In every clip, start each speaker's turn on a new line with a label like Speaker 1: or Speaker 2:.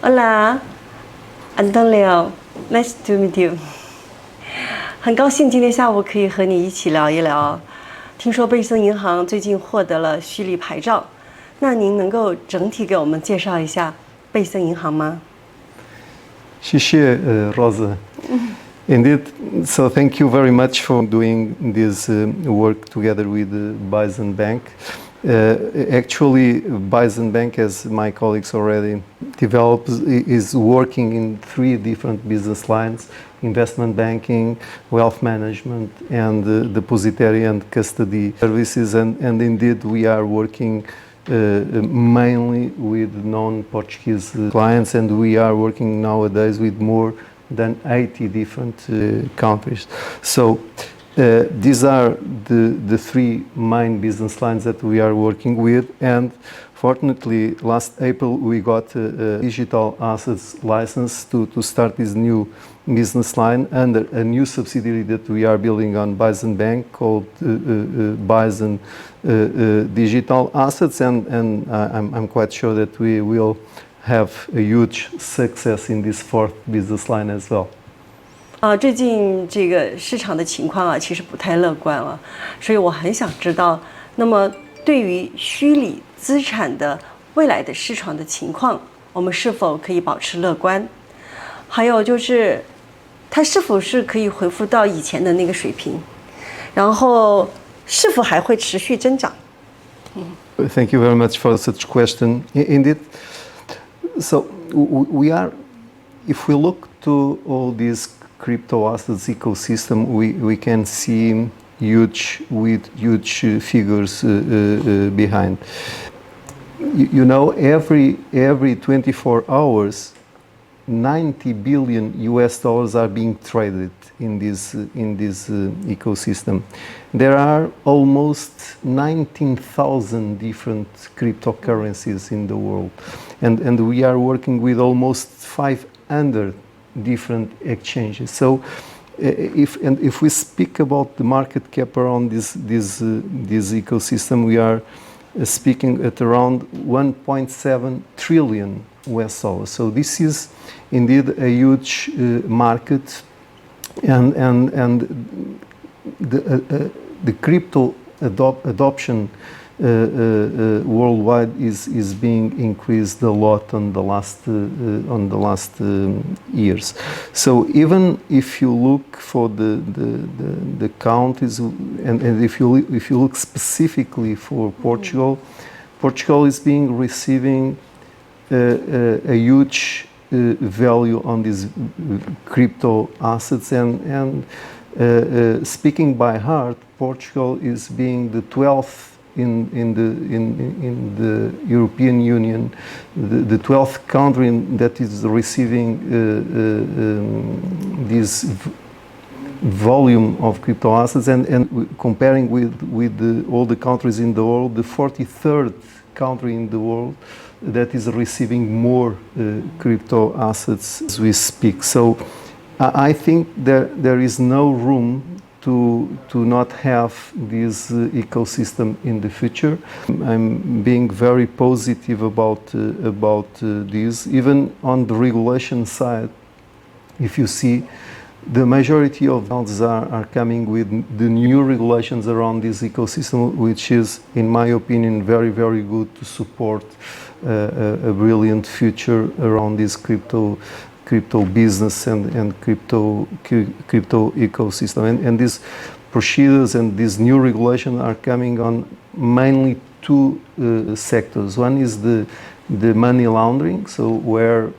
Speaker 1: Hola, António, nice to meet you. 很高兴今天下午可以和你一起聊一聊。听说贝森银行最近获得了虚拟牌照，那您能够整体给我们介绍一下贝森银行吗？
Speaker 2: 谢谢 Rosa. Indeed, so thank you very much for doing this work together with Bison Bank. Actually, Bison Bank, as my colleagues already developed, is working in 3 different business lines: investment banking, wealth management, and depository and custody services. And indeed, we are working mainly with non-Portuguese clients, and we are working nowadays with more than 80 different countries. So these are the 3 main business lines that we are working with, and fortunately last April we got a digital assets license to start this new business line under a new subsidiary that we are building on Bison Bank called Bison Digital Assets, and I'm quite sure that we will have a huge success in this 4th business line as well.
Speaker 1: 最近这个市场的情况啊，其实不太乐观了，所以我很想知道，那么对于虚拟资产的未来的市场的情况，我们是否可以保持乐观？还有就是，它是否是可以恢复到以前的那个水平？然后是否还会持续增长
Speaker 2: ？Thank you very much for such question. Indeed, so we are, if we look to all these crypto assets ecosystem, we can see huge figures behind. You know, every 24 hours, $90 billion are being traded in this ecosystem. There are almost 19,000 different cryptocurrencies in the world, and we are working with almost 500 different exchanges. So if we speak about the market cap around this ecosystem, we are speaking at around 1.7 trillion US dollars. So this is indeed a huge market, and the crypto adoption worldwide is being increased a lot on the last years. So even if you look for the countries, and if you look specifically for Portugal, Portugal is receiving a huge value on these crypto assets, and speaking by heart, Portugal is being the 12th in the European Union, the 12th country that is receiving this volume of crypto assets, and comparing with all the countries in the world, the 43rd country in the world that is receiving more crypto assets as we speak. So I think there is no room to not have this ecosystem in the future. I'm being very positive about this. Even on the regulation side, if you see, the majority of banks are coming with the new regulations around this ecosystem, which is, in my opinion, very, very good to support a brilliant future around this crypto business and crypto ecosystem. And these procedures and these new regulations are coming on mainly 2 sectors. One is the money laundering, so where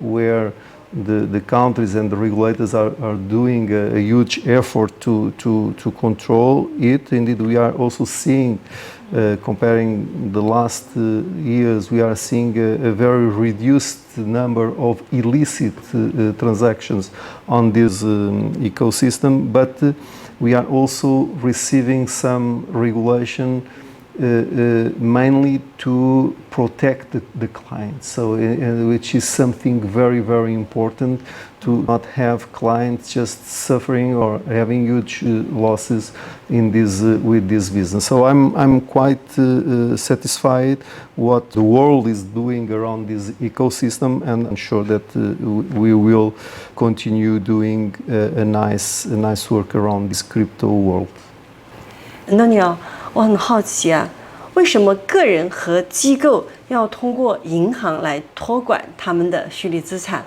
Speaker 2: the countries and the regulators are doing a huge effort to control it. Indeed, we are also seeing, comparing the last years, we are seeing a very reduced number of illicit transactions on this ecosystem, but we are also receiving some regulation mainly to protect the client. So, which is something very, very important, to not have clients just suffering or having huge losses in this with this business. So I'm quite satisfied what the world is doing around this ecosystem, and I'm sure that we will continue doing a nice work around this crypto world.
Speaker 1: António，我很好奇啊，为什么个人和机构要通过银行来托管他们的虚拟资产，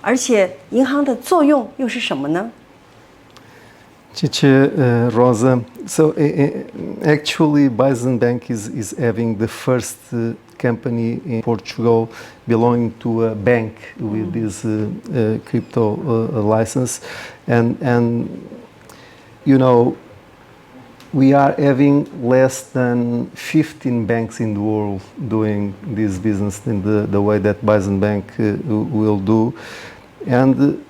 Speaker 1: 而且银行的作用又是什么呢？
Speaker 2: Rosa, so actually Bison Bank is having the first company in Portugal belonging to a bank with this crypto license, and you know, we are having less than 15 banks in the world doing this business in the way that Bison Bank will do, and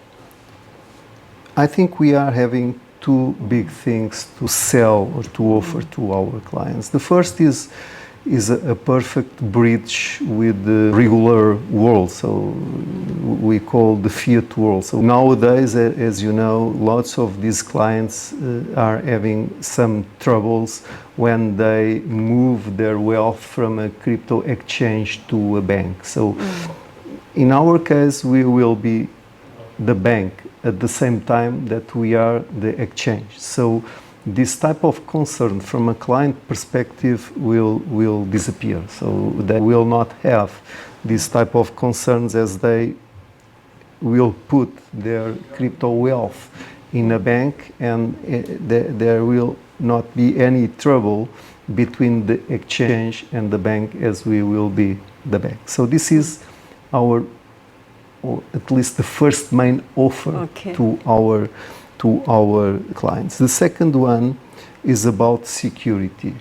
Speaker 2: I think we are having two big things to sell or to offer to our clients. The first is a perfect bridge with the regular world, so we call the fiat world. So nowadays, as you know, lots of these clients are having some troubles when they move their wealth from a crypto exchange to a bank. So in our case, we will be the bank at the same time that we are the exchange. So this type of concern from a client perspective will disappear. So they will not have this type of concerns, as they will put their crypto wealth in a bank, and there will not be any trouble between the exchange and the bank, as we will be the bank. So this is our, or at least the first main offer to our clients. The second one is about security.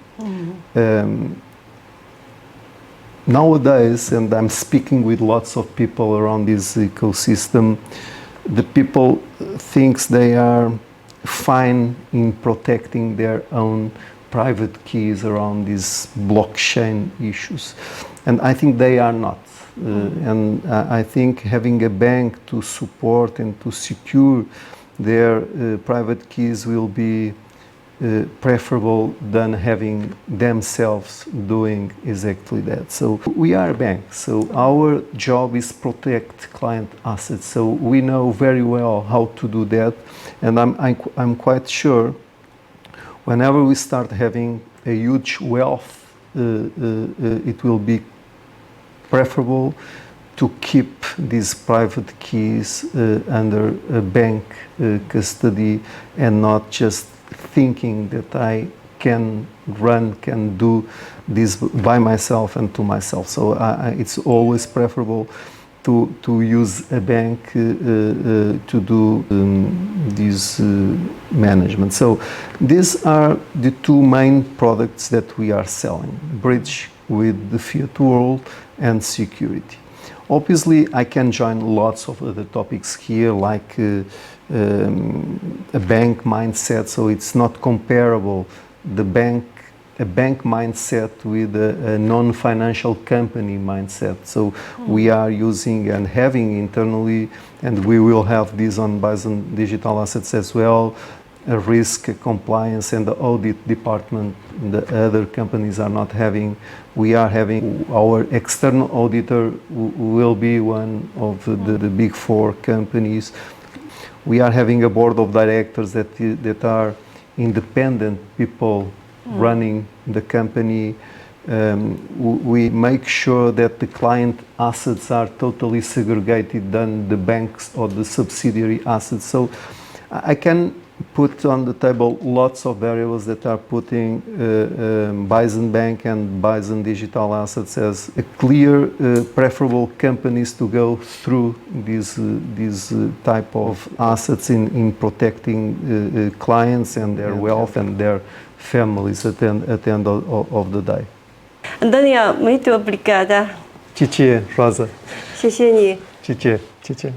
Speaker 2: Nowadays, and I'm speaking with lots of people around this ecosystem, the people thinks they are fine in protecting their own private keys around these blockchain issues, and I think they are not. And I think having a bank to support and to secure their private keys will be preferable than having themselves doing exactly that. So we are a bank, so our job is protect client assets. So we know very well how to do that, and I'm quite sure whenever we start having a huge wealth, it will be preferable to keep these private keys under a bank custody, and not just thinking that I can do this by myself and to myself. So it's always preferable to use a bank to do this management. So these are the two main products that we are selling: bridge with the fiat world and security. Obviously, I can join lots of other topics here, like a bank mindset. So it's not comparable, a bank mindset with a non-financial company mindset. So we are using and having internally, and we will have this on Bison Digital Assets as well, a risk, a compliance, and the audit department the other companies are not having. We are having our external auditor will be one of the big four companies. We are having a board of directors that are independent people running the company. We make sure that the client assets are totally segregated than the banks or the subsidiary assets. So I can put on the table lots of variables that are putting Bison Bank and Bison Digital Assets as a clear preferable companies to go through these type of assets in protecting clients and their wealth and their families at the end of the day.
Speaker 1: António, muito obrigada.
Speaker 2: 谢谢 Rosa.
Speaker 1: 谢谢你。
Speaker 2: 谢谢。